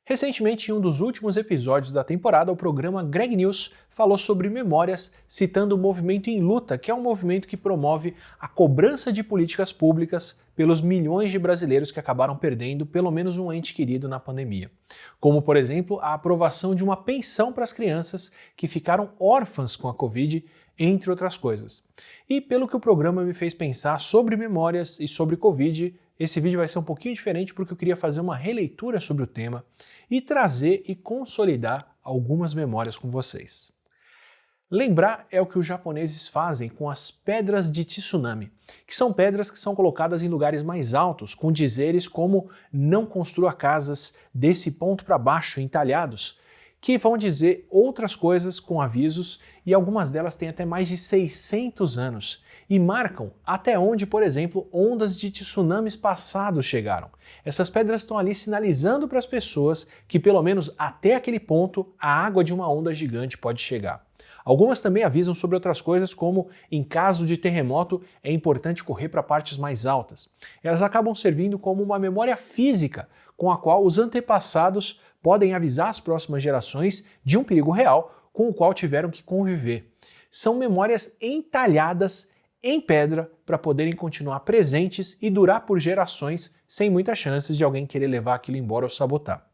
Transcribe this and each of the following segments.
Recentemente, em um dos últimos episódios da temporada, o programa Greg News falou sobre memórias, citando o Movimento em Luta, que é um movimento que promove a cobrança de políticas públicas pelos milhões de brasileiros que acabaram perdendo pelo menos um ente querido na pandemia. Como, por exemplo, a aprovação de uma pensão para as crianças que ficaram órfãs com a Covid, entre outras coisas. E pelo que o programa me fez pensar sobre memórias e sobre Covid, esse vídeo vai ser um pouquinho diferente porque eu queria fazer uma releitura sobre o tema e trazer e consolidar algumas memórias com vocês. Lembrar é o que os japoneses fazem com as pedras de tsunami, que são pedras que são colocadas em lugares mais altos, com dizeres como não construa casas desse ponto para baixo, entalhados, que vão dizer outras coisas com avisos e algumas delas têm até mais de 600 anos e marcam até onde, por exemplo, ondas de tsunamis passados chegaram. Essas pedras estão ali sinalizando para as pessoas que pelo menos até aquele ponto a água de uma onda gigante pode chegar. Algumas também avisam sobre outras coisas, como em caso de terremoto é importante correr para partes mais altas. Elas acabam servindo como uma memória física com a qual os antepassados podem avisar as próximas gerações de um perigo real com o qual tiveram que conviver. São memórias entalhadas em pedra para poderem continuar presentes e durar por gerações sem muitas chances de alguém querer levar aquilo embora ou sabotar.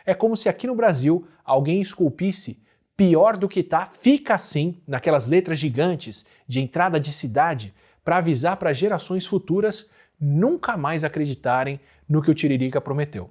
É como se aqui no Brasil alguém esculpisse pior do que tá, fica assim, naquelas letras gigantes de entrada de cidade, para avisar para gerações futuras nunca mais acreditarem no que o Tiririca prometeu.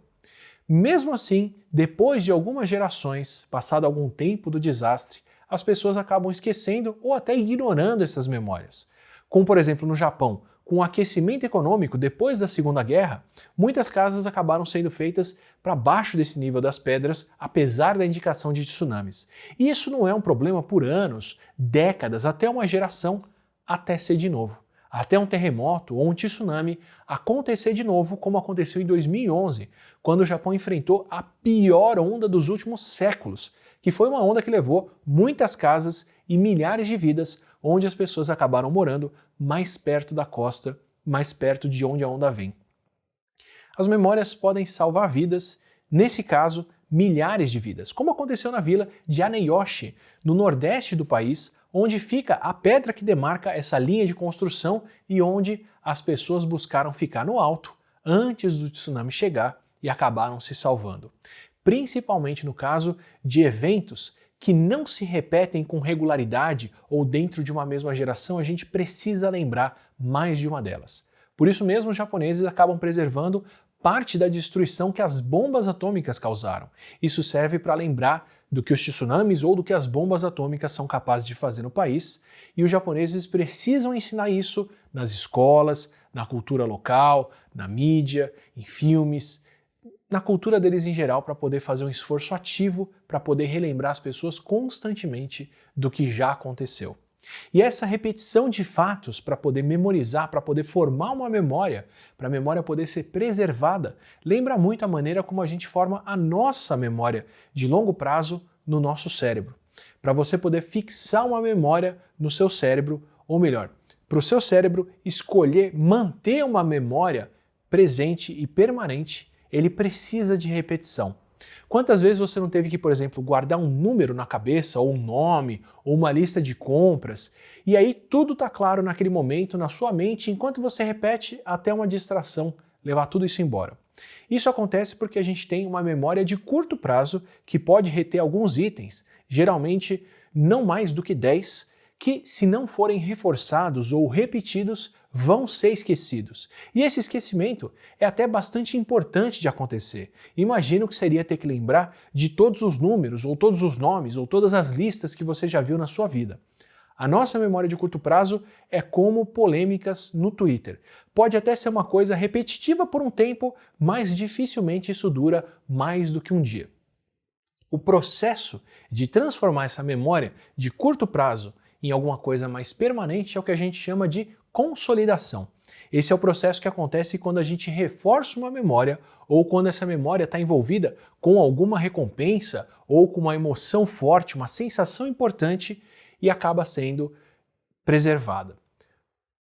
Mesmo assim, depois de algumas gerações, passado algum tempo do desastre, as pessoas acabam esquecendo ou até ignorando essas memórias. Como, por exemplo, no Japão, com o aquecimento econômico depois da Segunda Guerra, muitas casas acabaram sendo feitas para baixo desse nível das pedras, apesar da indicação de tsunamis. E isso não é um problema por anos, décadas, até uma geração, até ser de novo. Até um terremoto ou um tsunami acontecer de novo, como aconteceu em 2011, quando o Japão enfrentou a pior onda dos últimos séculos, que foi uma onda que levou muitas casas e milhares de vidas, onde as pessoas acabaram morando mais perto da costa, mais perto de onde a onda vem. As memórias podem salvar vidas, nesse caso, milhares de vidas, como aconteceu na vila de Aneyoshi, no nordeste do país, onde fica a pedra que demarca essa linha de construção e onde as pessoas buscaram ficar no alto antes do tsunami chegar e acabaram se salvando. Principalmente no caso de eventos que não se repetem com regularidade ou dentro de uma mesma geração, a gente precisa lembrar mais de uma delas. Por isso mesmo, os japoneses acabam preservando parte da destruição que as bombas atômicas causaram. Isso serve para lembrar do que os tsunamis ou do que as bombas atômicas são capazes de fazer no país, e os japoneses precisam ensinar isso nas escolas, na cultura local, na mídia, em filmes, na cultura deles em geral, para poder fazer um esforço ativo para poder relembrar as pessoas constantemente do que já aconteceu. E essa repetição de fatos para poder memorizar, para poder formar uma memória, para a memória poder ser preservada, lembra muito a maneira como a gente forma a nossa memória de longo prazo no nosso cérebro. Para você poder fixar uma memória no seu cérebro, ou melhor, para o seu cérebro escolher manter uma memória presente e permanente, ele precisa de repetição. Quantas vezes você não teve que, por exemplo, guardar um número na cabeça, ou um nome, ou uma lista de compras, e aí tudo está claro naquele momento, na sua mente, enquanto você repete até uma distração levar tudo isso embora. Isso acontece porque a gente tem uma memória de curto prazo que pode reter alguns itens, geralmente não mais do que 10, que se não forem reforçados ou repetidos, vão ser esquecidos. E esse esquecimento é até bastante importante de acontecer. Imagino que seria ter que lembrar de todos os números, ou todos os nomes, ou todas as listas que você já viu na sua vida. A nossa memória de curto prazo é como polêmicas no Twitter. Pode até ser uma coisa repetitiva por um tempo, mas dificilmente isso dura mais do que um dia. O processo de transformar essa memória de curto prazo em alguma coisa mais permanente é o que a gente chama de consolidação. Esse é o processo que acontece quando a gente reforça uma memória ou quando essa memória está envolvida com alguma recompensa ou com uma emoção forte, uma sensação importante e acaba sendo preservada.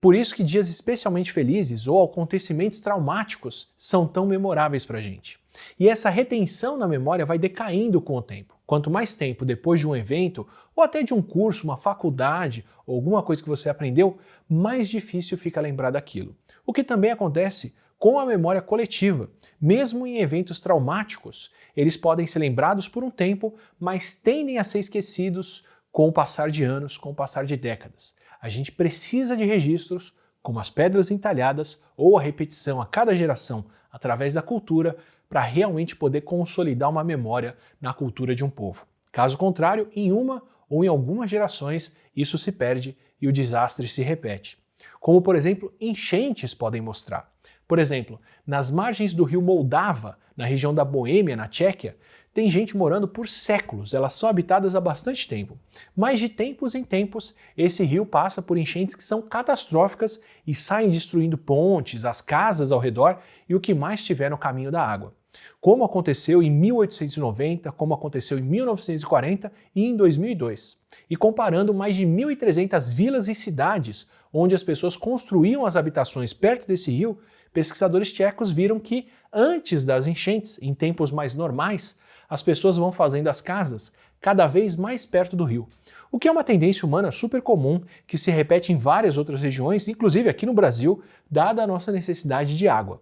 Por isso que dias especialmente felizes ou acontecimentos traumáticos são tão memoráveis para a gente. E essa retenção na memória vai decaindo com o tempo. Quanto mais tempo depois de um evento, ou até de um curso, uma faculdade, ou alguma coisa que você aprendeu, mais difícil fica lembrar daquilo. O que também acontece com a memória coletiva. Mesmo em eventos traumáticos, eles podem ser lembrados por um tempo, mas tendem a ser esquecidos com o passar de anos, com o passar de décadas. A gente precisa de registros, como as pedras entalhadas ou a repetição a cada geração através da cultura, para realmente poder consolidar uma memória na cultura de um povo. Caso contrário, em uma ou em algumas gerações, isso se perde e o desastre se repete. Como, por exemplo, enchentes podem mostrar. Por exemplo, nas margens do rio Moldava, na região da Boêmia, na Tchequia, tem gente morando por séculos, elas são habitadas há bastante tempo. Mas de tempos em tempos, esse rio passa por enchentes que são catastróficas e saem destruindo pontes, as casas ao redor e o que mais tiver no caminho da água. Como aconteceu em 1890, como aconteceu em 1940 e em 2002. E comparando mais de 1.300 vilas e cidades onde as pessoas construíam as habitações perto desse rio, pesquisadores tchecos viram que antes das enchentes, em tempos mais normais, as pessoas vão fazendo as casas cada vez mais perto do rio. O que é uma tendência humana super comum, que se repete em várias outras regiões, inclusive aqui no Brasil, dada a nossa necessidade de água.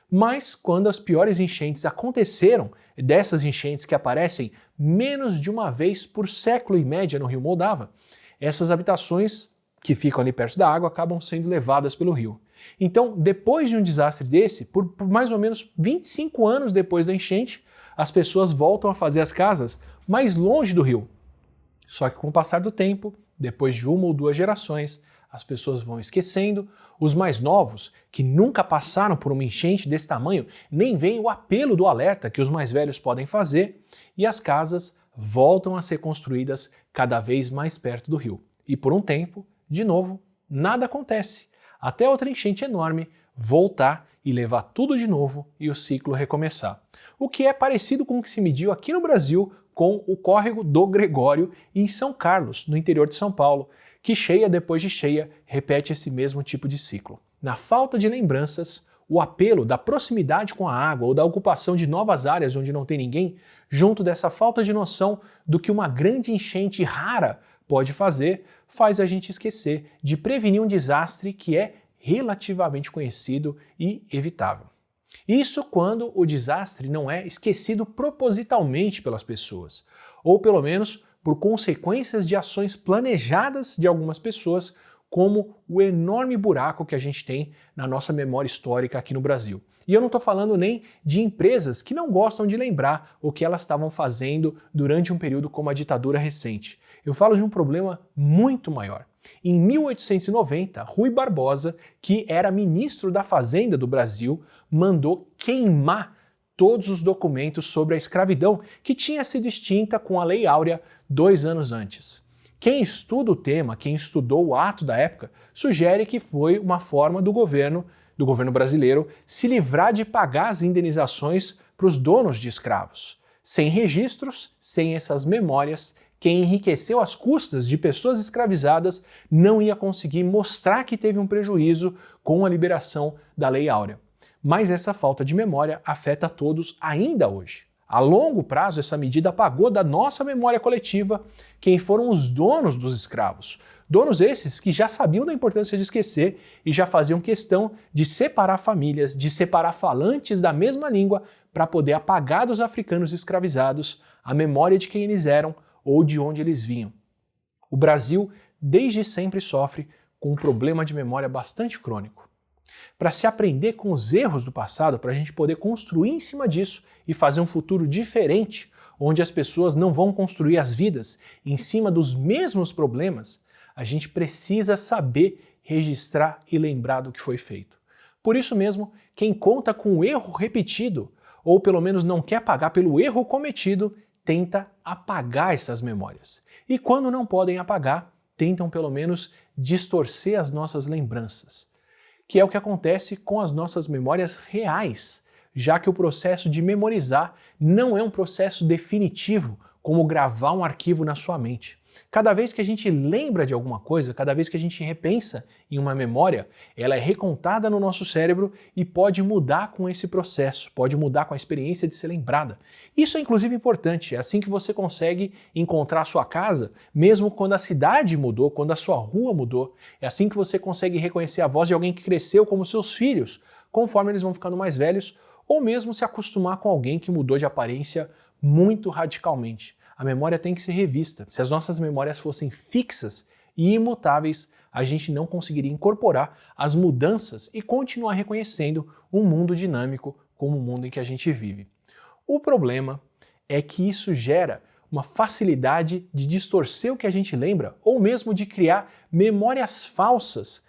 Mas quando as piores enchentes aconteceram, dessas enchentes que aparecem menos de uma vez por século em média no rio Moldava, essas habitações que ficam ali perto da água acabam sendo levadas pelo rio. Então, depois de um desastre desse, por mais ou menos 25 anos depois da enchente, as pessoas voltam a fazer as casas mais longe do rio. Só que com o passar do tempo, depois de uma ou duas gerações, as pessoas vão esquecendo, os mais novos, que nunca passaram por uma enchente desse tamanho, nem veem o apelo do alerta que os mais velhos podem fazer, e as casas voltam a ser construídas cada vez mais perto do rio. E por um tempo, de novo, nada acontece, até outra enchente enorme voltar e levar tudo de novo e o ciclo recomeçar. O que é parecido com o que se mediu aqui no Brasil com o córrego do Gregório em São Carlos, no interior de São Paulo, que cheia depois de cheia repete esse mesmo tipo de ciclo. Na falta de lembranças, o apelo da proximidade com a água ou da ocupação de novas áreas onde não tem ninguém, junto dessa falta de noção do que uma grande enchente rara pode fazer, faz a gente esquecer de prevenir um desastre que é relativamente conhecido e evitável. Isso quando o desastre não é esquecido propositalmente pelas pessoas, ou pelo menos por consequências de ações planejadas de algumas pessoas, como o enorme buraco que a gente tem na nossa memória histórica aqui no Brasil. E eu não estou falando nem de empresas que não gostam de lembrar o que elas estavam fazendo durante um período como a ditadura recente. Eu falo de um problema muito maior. Em 1890, Rui Barbosa, que era ministro da Fazenda do Brasil, mandou queimar todos os documentos sobre a escravidão que tinha sido extinta com a Lei Áurea 2 anos antes. Quem estuda o tema, quem estudou o ato da época, sugere que foi uma forma do governo brasileiro se livrar de pagar as indenizações para os donos de escravos. Sem registros, sem essas memórias, quem enriqueceu às custas de pessoas escravizadas não ia conseguir mostrar que teve um prejuízo com a liberação da Lei Áurea. Mas essa falta de memória afeta todos ainda hoje. A longo prazo, essa medida apagou da nossa memória coletiva quem foram os donos dos escravos. Donos esses que já sabiam da importância de esquecer e já faziam questão de separar famílias, de separar falantes da mesma língua para poder apagar dos africanos escravizados a memória de quem eles eram ou de onde eles vinham. O Brasil desde sempre sofre com um problema de memória bastante crônico. Para se aprender com os erros do passado, para a gente poder construir em cima disso e fazer um futuro diferente, onde as pessoas não vão construir as vidas em cima dos mesmos problemas, a gente precisa saber registrar e lembrar do que foi feito. Por isso mesmo, quem conta com o erro repetido, ou pelo menos não quer pagar pelo erro cometido, tenta apagar essas memórias. E quando não podem apagar, tentam pelo menos distorcer as nossas lembranças, que é o que acontece com as nossas memórias reais, já que o processo de memorizar não é um processo definitivo, como gravar um arquivo na sua mente. Cada vez que a gente lembra de alguma coisa, cada vez que a gente repensa em uma memória, ela é recontada no nosso cérebro e pode mudar com esse processo, pode mudar com a experiência de ser lembrada. Isso é inclusive importante, é assim que você consegue encontrar a sua casa, mesmo quando a cidade mudou, quando a sua rua mudou. É assim que você consegue reconhecer a voz de alguém que cresceu como seus filhos, conforme eles vão ficando mais velhos, ou mesmo se acostumar com alguém que mudou de aparência muito radicalmente. A memória tem que ser revista. Se as nossas memórias fossem fixas e imutáveis, a gente não conseguiria incorporar as mudanças e continuar reconhecendo um mundo dinâmico como o mundo em que a gente vive. O problema é que isso gera uma facilidade de distorcer o que a gente lembra ou mesmo de criar memórias falsas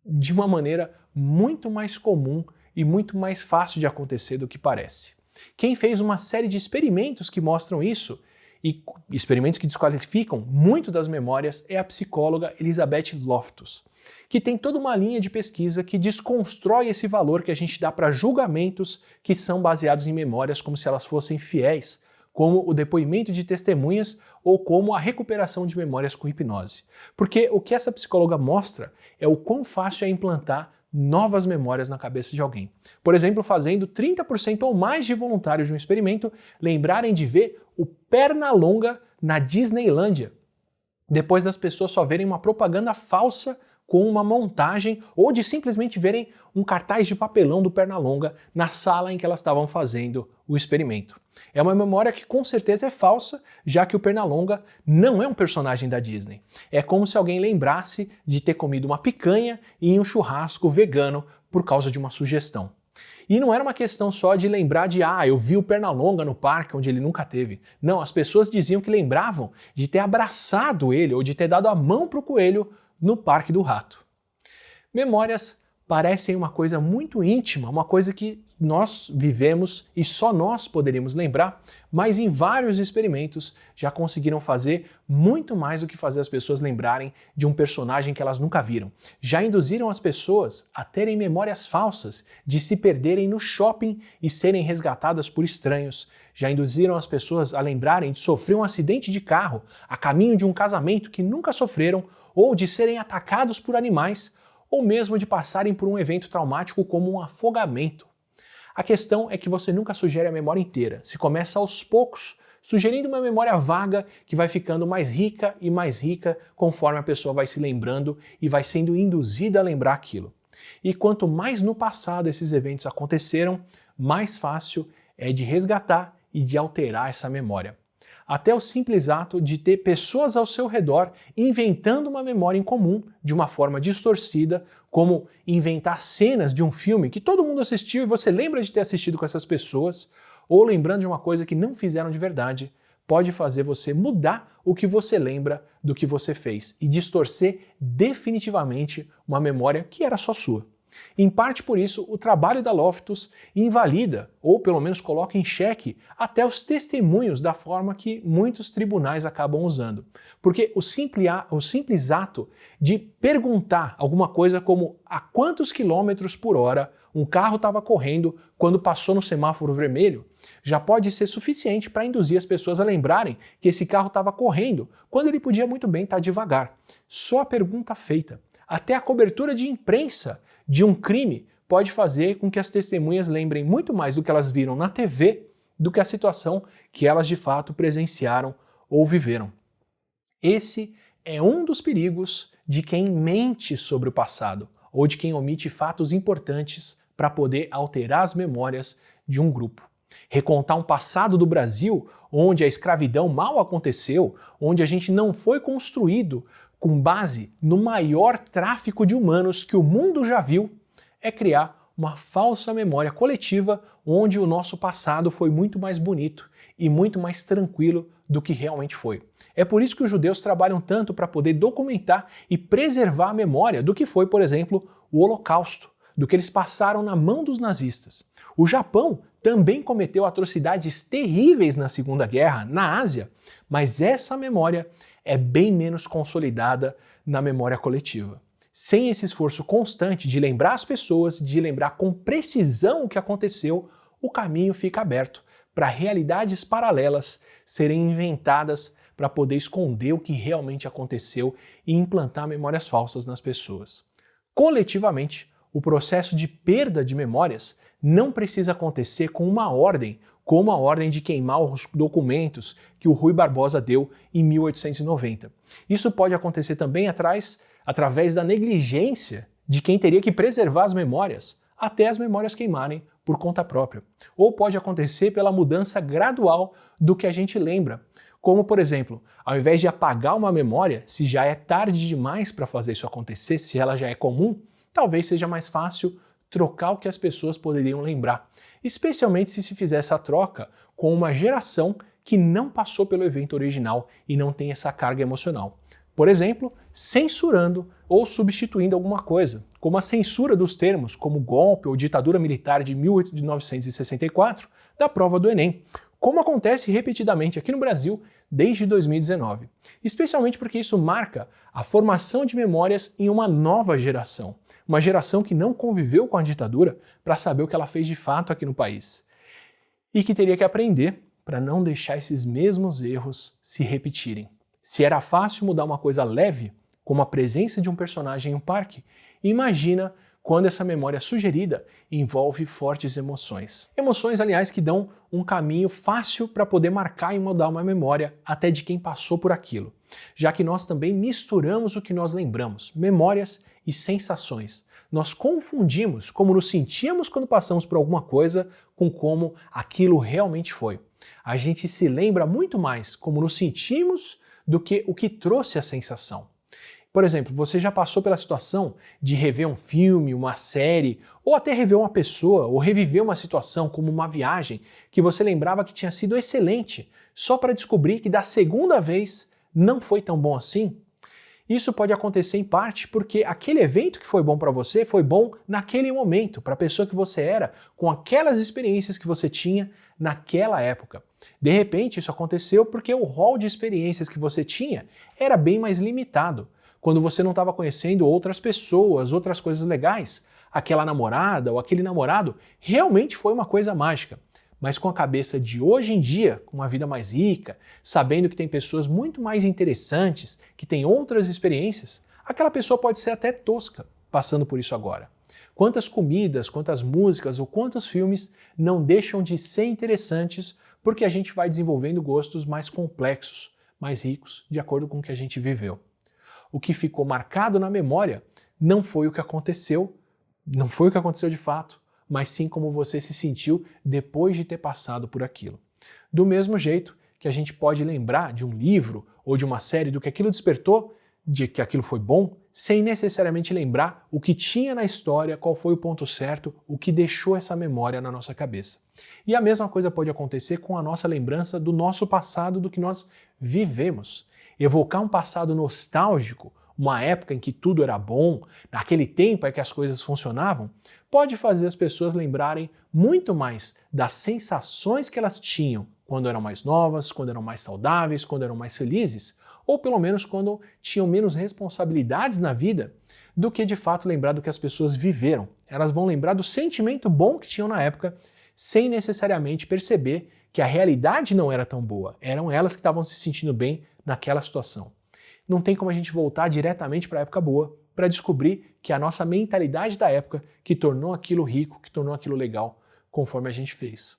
de uma maneira muito mais comum e muito mais fácil de acontecer do que parece. Quem fez uma série de experimentos que mostram isso, e experimentos que desqualificam muito das memórias, é a psicóloga Elizabeth Loftus, que tem toda uma linha de pesquisa que desconstrói esse valor que a gente dá para julgamentos que são baseados em memórias como se elas fossem fiéis, como o depoimento de testemunhas ou como a recuperação de memórias com hipnose. Porque o que essa psicóloga mostra é o quão fácil é implantar novas memórias na cabeça de alguém. Por exemplo, fazendo 30% ou mais de voluntários de um experimento lembrarem de ver o Pernalonga na Disneylândia, depois das pessoas só verem uma propaganda falsa com uma montagem ou de simplesmente verem um cartaz de papelão do Pernalonga na sala em que elas estavam fazendo o experimento. É uma memória que com certeza é falsa, já que o Pernalonga não é um personagem da Disney. É como se alguém lembrasse de ter comido uma picanha em um churrasco vegano por causa de uma sugestão. E não era uma questão só de lembrar de eu vi o Pernalonga no parque onde ele nunca teve. Não, as pessoas diziam que lembravam de ter abraçado ele ou de ter dado a mão para o coelho no Parque do Rato. Memórias parecem uma coisa muito íntima, uma coisa que nós vivemos e só nós poderíamos lembrar, mas em vários experimentos já conseguiram fazer muito mais do que fazer as pessoas lembrarem de um personagem que elas nunca viram. Já induziram as pessoas a terem memórias falsas, de se perderem no shopping e serem resgatadas por estranhos. Já induziram as pessoas a lembrarem de sofrer um acidente de carro a caminho de um casamento que nunca sofreram, ou de serem atacados por animais, ou mesmo de passarem por um evento traumático como um afogamento. A questão é que você nunca sugere a memória inteira, se começa aos poucos, sugerindo uma memória vaga que vai ficando mais rica e mais rica conforme a pessoa vai se lembrando e vai sendo induzida a lembrar aquilo. E quanto mais no passado esses eventos aconteceram, mais fácil é de resgatar e de alterar essa memória. Até o simples ato de ter pessoas ao seu redor inventando uma memória em comum de uma forma distorcida, como inventar cenas de um filme que todo mundo assistiu e você lembra de ter assistido com essas pessoas, ou lembrando de uma coisa que não fizeram de verdade, pode fazer você mudar o que você lembra do que você fez e distorcer definitivamente uma memória que era só sua. Em parte por isso, o trabalho da Loftus invalida, ou pelo menos coloca em xeque, até os testemunhos da forma que muitos tribunais acabam usando. Porque o simples ato de perguntar alguma coisa como a quantos quilômetros por hora um carro estava correndo quando passou no semáforo vermelho, já pode ser suficiente para induzir as pessoas a lembrarem que esse carro estava correndo, quando ele podia muito bem estar devagar. Só a pergunta feita. Até a cobertura de imprensa de um crime pode fazer com que as testemunhas lembrem muito mais do que elas viram na TV do que a situação que elas de fato presenciaram ou viveram. Esse é um dos perigos de quem mente sobre o passado ou de quem omite fatos importantes para poder alterar as memórias de um grupo. Recontar um passado do Brasil onde a escravidão mal aconteceu, onde a gente não foi construído com base no maior tráfico de humanos que o mundo já viu, é criar uma falsa memória coletiva onde o nosso passado foi muito mais bonito e muito mais tranquilo do que realmente foi. É por isso que os judeus trabalham tanto para poder documentar e preservar a memória do que foi, por exemplo, o Holocausto, do que eles passaram na mão dos nazistas. O Japão também cometeu atrocidades terríveis na Segunda Guerra, na Ásia, mas essa memória é bem menos consolidada na memória coletiva. Sem esse esforço constante de lembrar as pessoas, de lembrar com precisão o que aconteceu, o caminho fica aberto para realidades paralelas serem inventadas para poder esconder o que realmente aconteceu e implantar memórias falsas nas pessoas. Coletivamente, o processo de perda de memórias não precisa acontecer com uma ordem, como a ordem de queimar os documentos que o Rui Barbosa deu em 1890. Isso pode acontecer também através da negligência de quem teria que preservar as memórias, até as memórias queimarem por conta própria. Ou pode acontecer pela mudança gradual do que a gente lembra. Como, por exemplo, ao invés de apagar uma memória, se já é tarde demais para fazer isso acontecer, se ela já é comum, talvez seja mais fácil trocar o que as pessoas poderiam lembrar, especialmente se fizer essa troca com uma geração que não passou pelo evento original e não tem essa carga emocional. Por exemplo, censurando ou substituindo alguma coisa, como a censura dos termos como golpe ou ditadura militar de 1964 da prova do Enem, como acontece repetidamente aqui no Brasil desde 2019, especialmente porque isso marca a formação de memórias em uma nova geração, uma geração que não conviveu com a ditadura para saber o que ela fez de fato aqui no país e que teria que aprender para não deixar esses mesmos erros se repetirem. Se era fácil mudar uma coisa leve, como a presença de um personagem em um parque, imagina quando essa memória sugerida envolve fortes emoções. Emoções, aliás, que dão um caminho fácil para poder marcar e mudar uma memória até de quem passou por aquilo, já que nós também misturamos o que nós lembramos, memórias e sensações. Nós confundimos como nos sentíamos quando passamos por alguma coisa com como aquilo realmente foi. A gente se lembra muito mais como nos sentimos do que o que trouxe a sensação. Por exemplo, você já passou pela situação de rever um filme, uma série, ou até rever uma pessoa, ou reviver uma situação como uma viagem que você lembrava que tinha sido excelente, só para descobrir que da segunda vez não foi tão bom assim? Isso pode acontecer em parte porque aquele evento que foi bom para você foi bom naquele momento, para a pessoa que você era, com aquelas experiências que você tinha naquela época. De repente, isso aconteceu porque o rol de experiências que você tinha era bem mais limitado. Quando você não estava conhecendo outras pessoas, outras coisas legais, aquela namorada ou aquele namorado realmente foi uma coisa mágica. Mas com a cabeça de hoje em dia, com uma vida mais rica, sabendo que tem pessoas muito mais interessantes, que têm outras experiências, aquela pessoa pode ser até tosca passando por isso agora. Quantas comidas, quantas músicas ou quantos filmes não deixam de ser interessantes porque a gente vai desenvolvendo gostos mais complexos, mais ricos, de acordo com o que a gente viveu. O que ficou marcado na memória não foi o que aconteceu de fato, mas sim como você se sentiu depois de ter passado por aquilo. Do mesmo jeito que a gente pode lembrar de um livro ou de uma série do que aquilo despertou, de que aquilo foi bom, sem necessariamente lembrar o que tinha na história, qual foi o ponto certo, o que deixou essa memória na nossa cabeça. E a mesma coisa pode acontecer com a nossa lembrança do nosso passado, do que nós vivemos. Evocar um passado nostálgico, uma época em que tudo era bom, naquele tempo é que as coisas funcionavam, pode fazer as pessoas lembrarem muito mais das sensações que elas tinham quando eram mais novas, quando eram mais saudáveis, quando eram mais felizes, ou pelo menos quando tinham menos responsabilidades na vida, do que de fato lembrar do que as pessoas viveram. Elas vão lembrar do sentimento bom que tinham na época, sem necessariamente perceber que a realidade não era tão boa. Eram elas que estavam se sentindo bem naquela situação. Não tem como a gente voltar diretamente para a época boa para descobrir que a nossa mentalidade da época que tornou aquilo rico, que tornou aquilo legal, conforme a gente fez.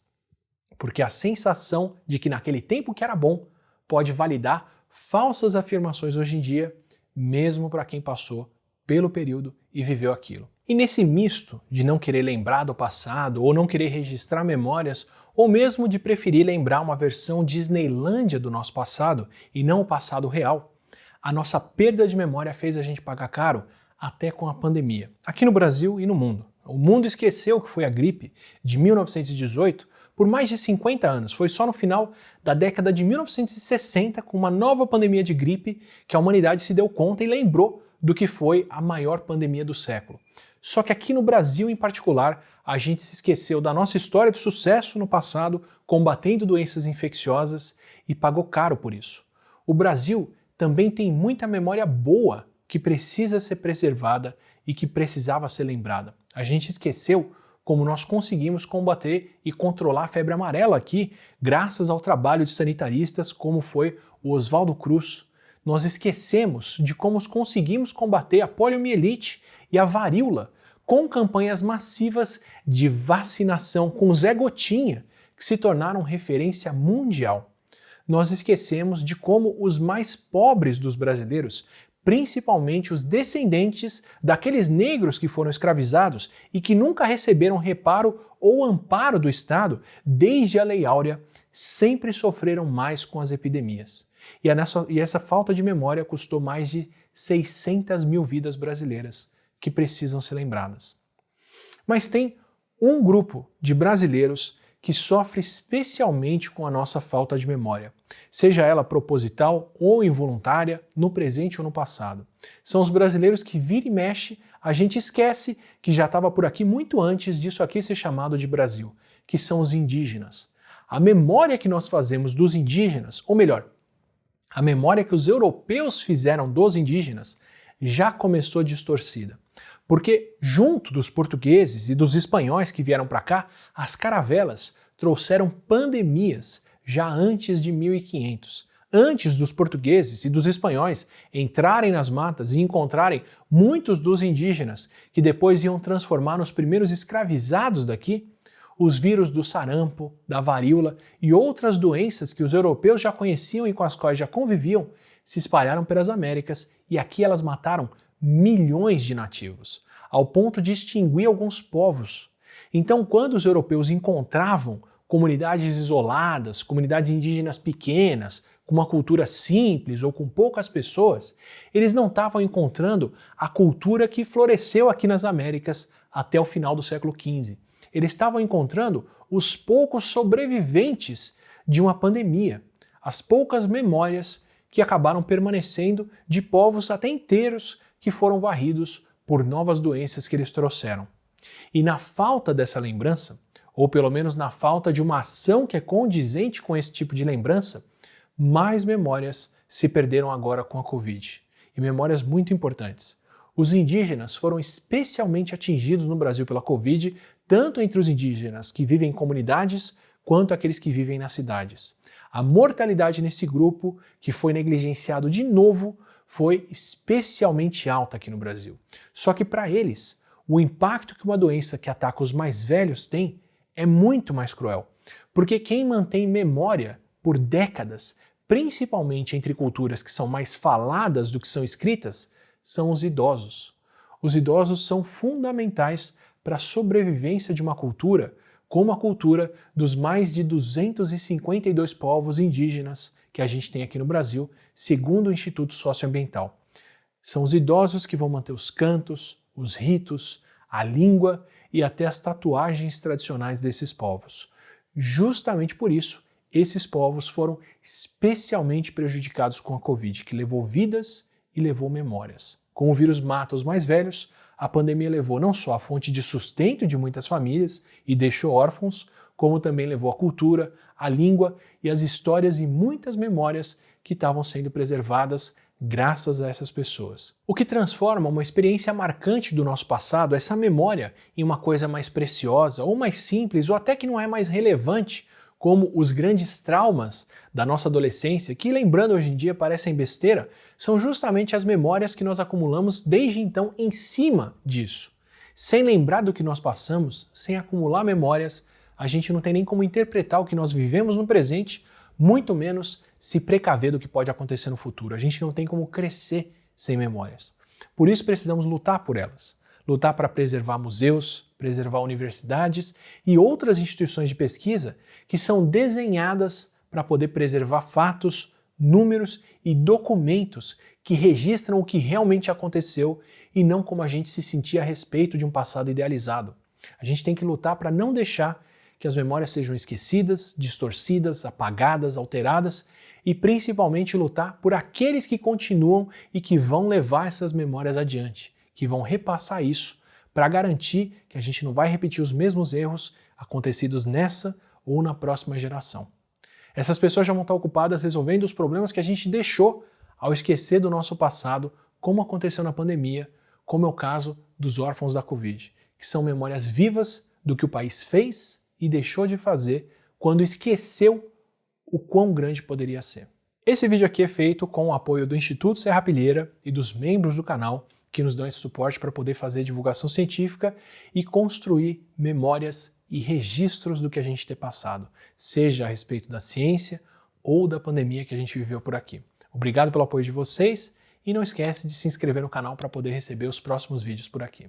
Porque a sensação de que naquele tempo que era bom pode validar falsas afirmações hoje em dia, mesmo para quem passou pelo período e viveu aquilo. E nesse misto de não querer lembrar do passado, ou não querer registrar memórias, ou mesmo de preferir lembrar uma versão Disneylândia do nosso passado e não o passado real, a nossa perda de memória fez a gente pagar caro até com a pandemia, aqui no Brasil e no mundo. O mundo esqueceu que foi a gripe de 1918 por mais de 50 anos. Foi só no final da década de 1960, com uma nova pandemia de gripe, que a humanidade se deu conta e lembrou do que foi a maior pandemia do século. Só que aqui no Brasil, em particular, a gente se esqueceu da nossa história de sucesso no passado, combatendo doenças infecciosas, e pagou caro por isso. O Brasil também tem muita memória boa que precisa ser preservada e que precisava ser lembrada. A gente esqueceu como nós conseguimos combater e controlar a febre amarela aqui, graças ao trabalho de sanitaristas, como foi o Oswaldo Cruz, nós esquecemos de como conseguimos combater a poliomielite e a varíola com campanhas massivas de vacinação com Zé Gotinha, que se tornaram referência mundial. Nós esquecemos de como os mais pobres dos brasileiros, principalmente os descendentes daqueles negros que foram escravizados e que nunca receberam reparo ou amparo do Estado desde a Lei Áurea, sempre sofreram mais com as epidemias. E essa falta de memória custou mais de 600 mil vidas brasileiras que precisam ser lembradas. Mas tem um grupo de brasileiros que sofre especialmente com a nossa falta de memória, seja ela proposital ou involuntária, no presente ou no passado. São os brasileiros que vira e mexe, a gente esquece que já estava por aqui muito antes disso aqui ser chamado de Brasil, que são os indígenas. A memória que nós fazemos dos indígenas, ou melhor, a memória que os europeus fizeram dos indígenas, já começou distorcida. Porque, junto dos portugueses e dos espanhóis que vieram para cá, as caravelas trouxeram pandemias já antes de 1500. Antes dos portugueses e dos espanhóis entrarem nas matas e encontrarem muitos dos indígenas que depois iam transformar nos primeiros escravizados daqui, os vírus do sarampo, da varíola e outras doenças que os europeus já conheciam e com as quais já conviviam, se espalharam pelas Américas e aqui elas mataram milhões de nativos, ao ponto de extinguir alguns povos. Então, quando os europeus encontravam comunidades isoladas, comunidades indígenas pequenas, com uma cultura simples ou com poucas pessoas, eles não estavam encontrando a cultura que floresceu aqui nas Américas até o final do século XV. Eles estavam encontrando os poucos sobreviventes de uma pandemia, as poucas memórias que acabaram permanecendo de povos até inteiros que foram varridos por novas doenças que eles trouxeram. E na falta dessa lembrança, ou pelo menos na falta de uma ação que é condizente com esse tipo de lembrança, mais memórias se perderam agora com a Covid. E memórias muito importantes. Os indígenas foram especialmente atingidos no Brasil pela Covid, tanto entre os indígenas que vivem em comunidades, quanto aqueles que vivem nas cidades. A mortalidade nesse grupo, que foi negligenciado de novo, foi especialmente alta aqui no Brasil. Só que para eles, o impacto que uma doença que ataca os mais velhos tem é muito mais cruel. Porque quem mantém memória por décadas, principalmente entre culturas que são mais faladas do que são escritas, são os idosos. Os idosos são fundamentais para a sobrevivência de uma cultura, como a cultura dos mais de 252 povos indígenas que a gente tem aqui no Brasil, segundo o Instituto Socioambiental. São os idosos que vão manter os cantos, os ritos, a língua e até as tatuagens tradicionais desses povos. Justamente por isso, esses povos foram especialmente prejudicados com a Covid, que levou vidas e levou memórias. Como o vírus mata os mais velhos, a pandemia levou não só a fonte de sustento de muitas famílias e deixou órfãos, como também levou a cultura, a língua e as histórias e muitas memórias que estavam sendo preservadas graças a essas pessoas. O que transforma uma experiência marcante do nosso passado, essa memória, em uma coisa mais preciosa ou mais simples ou até que não é mais relevante, como os grandes traumas da nossa adolescência, que lembrando hoje em dia parecem besteira, são justamente as memórias que nós acumulamos desde então em cima disso. Sem lembrar do que nós passamos, sem acumular memórias, a gente não tem nem como interpretar o que nós vivemos no presente, muito menos se precaver do que pode acontecer no futuro. A gente não tem como crescer sem memórias. Por isso precisamos lutar por elas. Lutar para preservar museus, preservar universidades e outras instituições de pesquisa que são desenhadas para poder preservar fatos, números e documentos que registram o que realmente aconteceu e não como a gente se sentia a respeito de um passado idealizado. A gente tem que lutar para não deixar que as memórias sejam esquecidas, distorcidas, apagadas, alteradas e principalmente lutar por aqueles que continuam e que vão levar essas memórias adiante, que vão repassar isso para garantir que a gente não vai repetir os mesmos erros acontecidos nessa ou na próxima geração. Essas pessoas já vão estar ocupadas resolvendo os problemas que a gente deixou ao esquecer do nosso passado, como aconteceu na pandemia, como é o caso dos órfãos da Covid, que são memórias vivas do que o país fez e deixou de fazer quando esqueceu o quão grande poderia ser. Esse vídeo aqui é feito com o apoio do Instituto Serrapilheira e dos membros do canal que nos dão esse suporte para poder fazer divulgação científica e construir memórias e registros do que a gente tem passado, seja a respeito da ciência ou da pandemia que a gente viveu por aqui. Obrigado pelo apoio de vocês e não esquece de se inscrever no canal para poder receber os próximos vídeos por aqui.